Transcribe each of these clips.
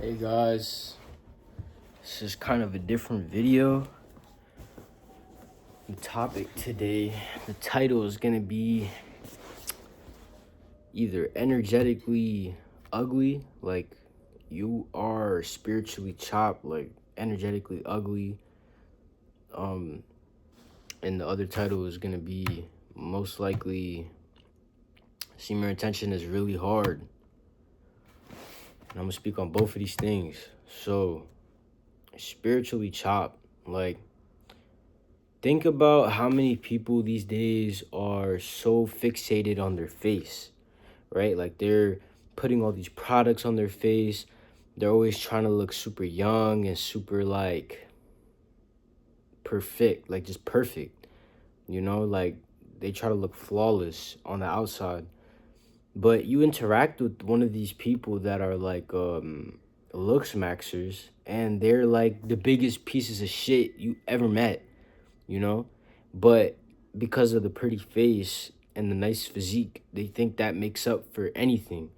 Hey guys, this is kind of a different video. The topic today, the title is gonna be either energetically ugly, like you are spiritually chopped, like energetically ugly. And the other title is gonna be most likely semen retention is really hard. And I'm gonna speak on both of these things. So, spiritually chopped, like think about how many people these days are so fixated on their face, right? Like they're putting all these products on their face. They're always trying to look super young and super like perfect, like just perfect, like they try to look flawless on the outside. But you interact with one of these people that are like looks maxers, and they're like the biggest pieces of shit you ever met, you know? But because of the pretty face and the nice physique, they think that makes up for anything.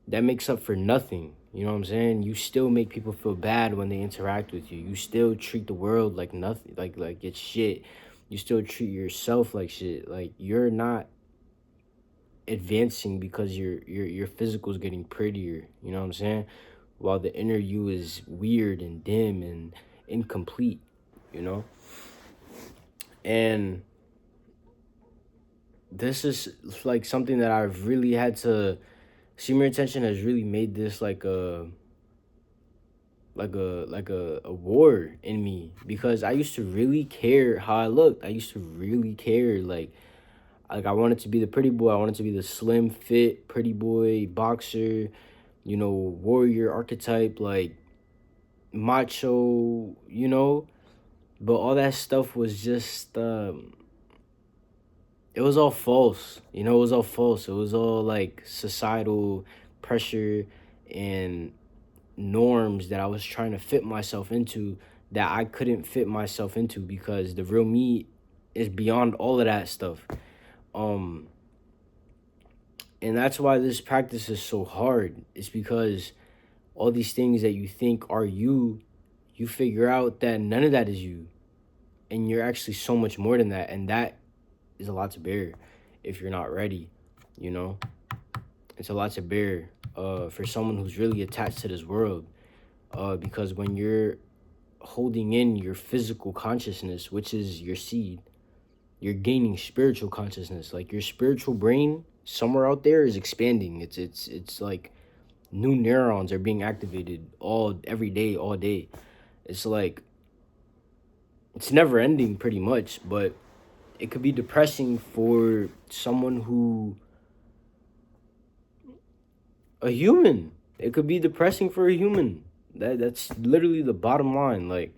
That makes up for nothing. You know what I'm saying? You still make people feel bad when they interact with you. You still treat the world like nothing, like it's shit. You still treat yourself like shit. Like you're not advancing because your physical is getting prettier. You know what I'm saying? While the inner you is weird and dim and incomplete. You know, and this is like something that I've really had to. Semen retention has really made this like a war in me, because I used to really care how I looked. I used to really care like I wanted to be the pretty boy. I wanted to be the slim fit pretty boy boxer, warrior archetype, like macho, but all that stuff was just it was all false. It was all false. It was all like societal pressure and norms that I was trying to fit myself into, that I couldn't fit myself into, because the real me is beyond all of that stuff. Um and that's why this practice is so hard. It's because all these things that you think are you, you figure out that none of that is you, and you're actually so much more than that, and that is a lot to bear if you're not ready, you know? It's a lot to bear for someone who's really attached to this world. Because when you're holding in your physical consciousness, which is your seed, you're gaining spiritual consciousness. Like your spiritual brain somewhere out there is expanding. It's like new neurons are being activated every day, all day. It's like it's never ending pretty much, but it could be depressing for someone who a human. It could be depressing for a human. That's literally the bottom line. Like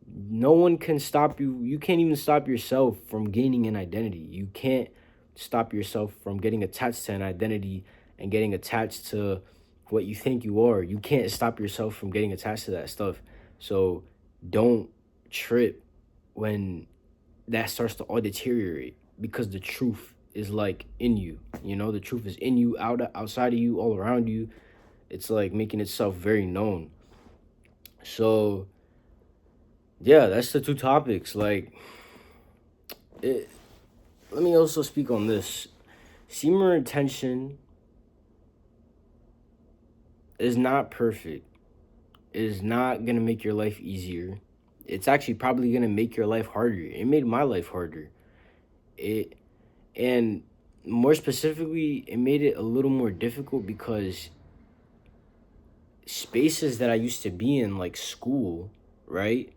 no one can stop you. You can't even stop yourself from gaining an identity. You can't stop yourself from getting attached to an identity and getting attached to what you think you are. You can't stop yourself from getting attached to that stuff. So don't trip when that starts to all deteriorate, because the truth is like in you. The truth is in you, outside of you, all around you. It's like making itself very known. So yeah, that's the two topics. Like let me also speak on this. Semen retention is not perfect. It is not gonna make your life easier. It's actually probably gonna make your life harder. It made my life harder. It and more specifically, it made it a little more difficult because spaces that I used to be in, like school, right?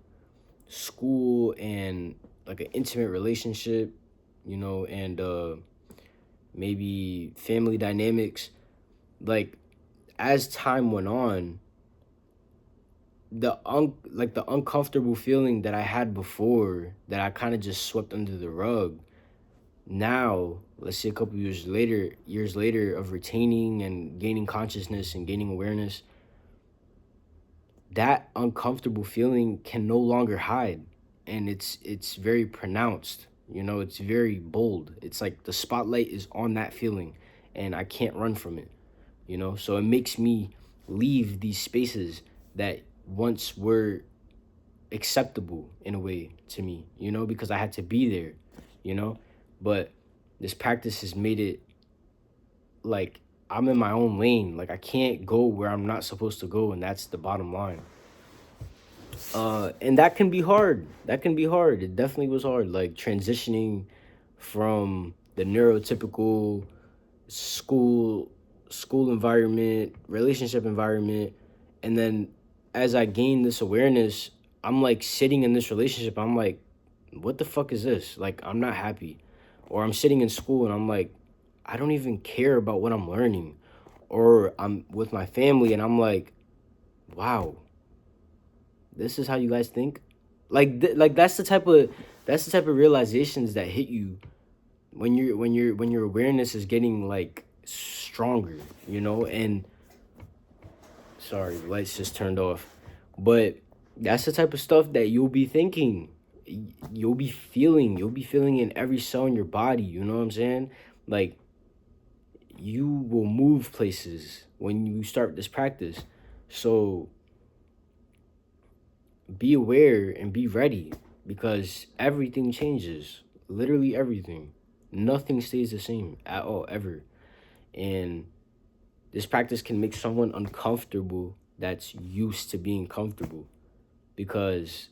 School and like an intimate relationship, and maybe family dynamics. Like as time went on, the uncomfortable feeling that I had before, that I kind of just swept under the rug. Now, let's say a couple years later of retaining and gaining consciousness and gaining awareness, that uncomfortable feeling can no longer hide, and it's very pronounced. It's very bold. It's like the spotlight is on that feeling, and I can't run from it. So it makes me leave these spaces that once were acceptable in a way to me, because I had to be there, you know. But this practice has made it like I'm in my own lane. Like I can't go where I'm not supposed to go, and that's the bottom line. And that can be hard. That can be hard. It definitely was hard. Like transitioning from the neurotypical school school environment, relationship environment, and then as I gain this awareness, I'm like sitting in this relationship. I'm like, what the fuck is this? Like I'm not happy. Or I'm sitting in school and I'm like, I don't even care about what I'm learning. Or I'm with my family and I'm like, wow, this is how you guys think. Like that's the type of realizations that hit you when your awareness is getting like stronger, and sorry, lights just turned off. But that's the type of stuff that you'll be thinking, you'll be feeling in every cell in your body, you know what I'm saying? Like you will move places when you start this practice. So be aware and be ready because everything changes. Literally everything. Nothing stays the same at all, ever. And this practice can make someone uncomfortable that's used to being comfortable because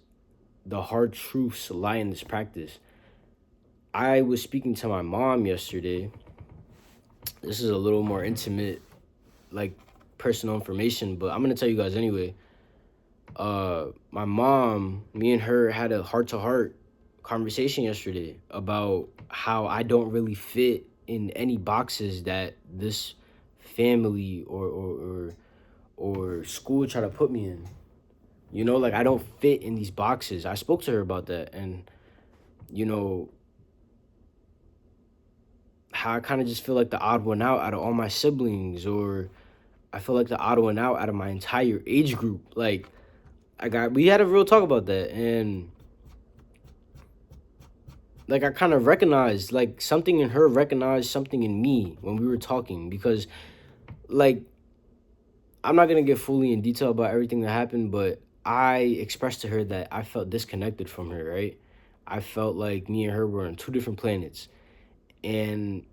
the hard truths lie in this practice. I was speaking to my mom yesterday. This is a little more intimate, like personal information, but I'm going to tell you guys anyway. My mom, me and her had a heart to heart conversation yesterday about how I don't really fit in any boxes that this family or school try to put me in. Like I don't fit in these boxes. I spoke to her about that, and you know how I kind of just feel like the odd one out of all my siblings, or I feel like the odd one out of my entire age group. Like we had a real talk about that, and like I kind of recognized like something in her recognized something in me when we were talking, because like I'm not gonna get fully in detail about everything that happened, but I expressed to her that I felt disconnected from her, right? I felt like me and her were on two different planets. And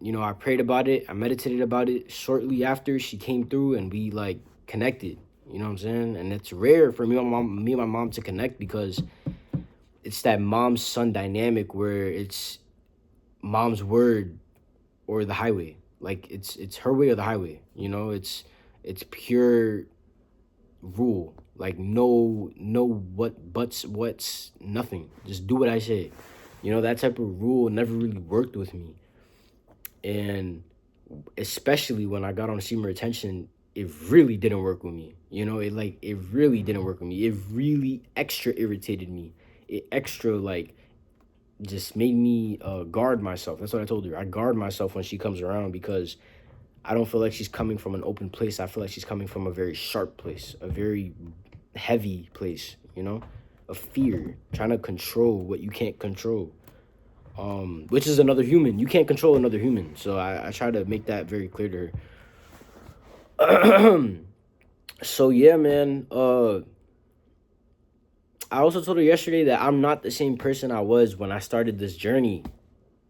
I prayed about it, I meditated about it. Shortly after, she came through and we like connected. You know what I'm saying? And it's rare for me and my mom to connect because it's that mom son dynamic where it's mom's word or the highway. Like it's her way or the highway. It's pure rule. Like no what buts what's nothing. Just do what I say. That type of rule never really worked with me. And especially when I got on Semen retention, it really didn't work with me. It really didn't work with me. It really extra irritated me. It extra like just made me guard myself. That's what I told her. I guard myself when she comes around because I don't feel like she's coming from an open place. I feel like she's coming from a very sharp place, a very heavy place, of fear, trying to control what you can't control. Which is another human. You can't control another human. So I try to make that very clear to her. So yeah, man. I also told her yesterday that I'm not the same person I was when I started this journey.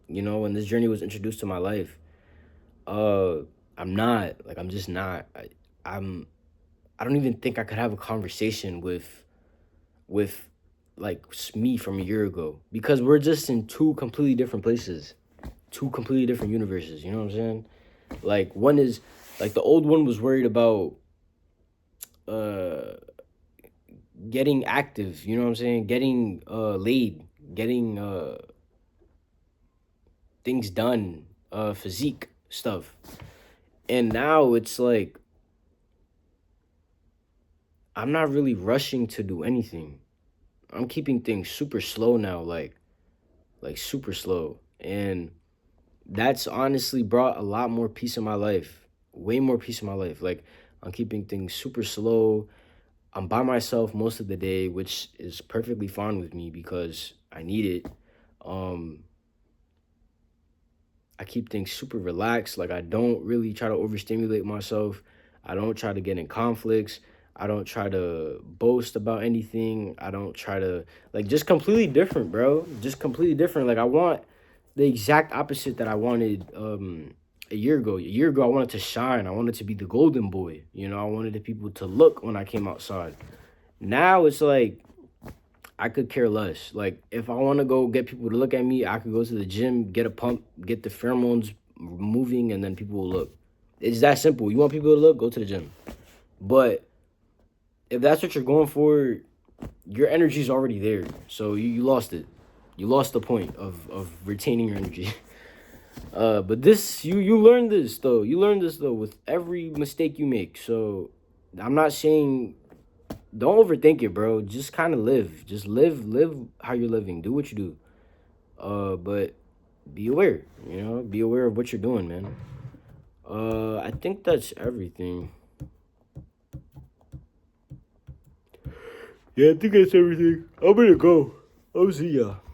When this journey was introduced to my life. Uh, I'm not. Like I'm just not. I'm. I don't even think I could have a conversation with like me from a year ago because we're just in two completely different places, two completely different universes. You know what I'm saying? Like one is like the old one was worried about uh getting active, you know what I'm saying? Getting laid, getting things done, physique stuff. And now it's like I'm not really rushing to do anything. I'm keeping things super slow now, like super slow. And that's honestly brought a lot more peace in my life. Way more peace in my life. Like I'm keeping things super slow. I'm by myself most of the day, which is perfectly fine with me because I need it. Um, I keep things super relaxed. Like I don't really try to overstimulate myself. I don't try to get in conflicts. I don't try to boast about anything. I don't try to like just completely different, bro. Just completely different. Like I want the exact opposite that I wanted a year ago. A year ago I wanted to shine. I wanted to be the golden boy. You know, I wanted the people to look when I came outside. Now it's like I could care less. Like if I want to go get people to look at me, I could go to the gym, get a pump, get the pheromones moving, and then people will look. It's that simple. You want people to look, go to the gym. But if that's what you're going for, your energy's already there. So you lost it. You lost the point of retaining your energy. But this you learn this though. You learn this though with every mistake you make. So I'm not saying don't overthink it, bro. Just kind of live. Just live how you're living. Do what you do. But be aware. You know, be aware of what you're doing, man. I think that's everything. Yeah, I think that's everything. I'm gonna go. I'll see ya.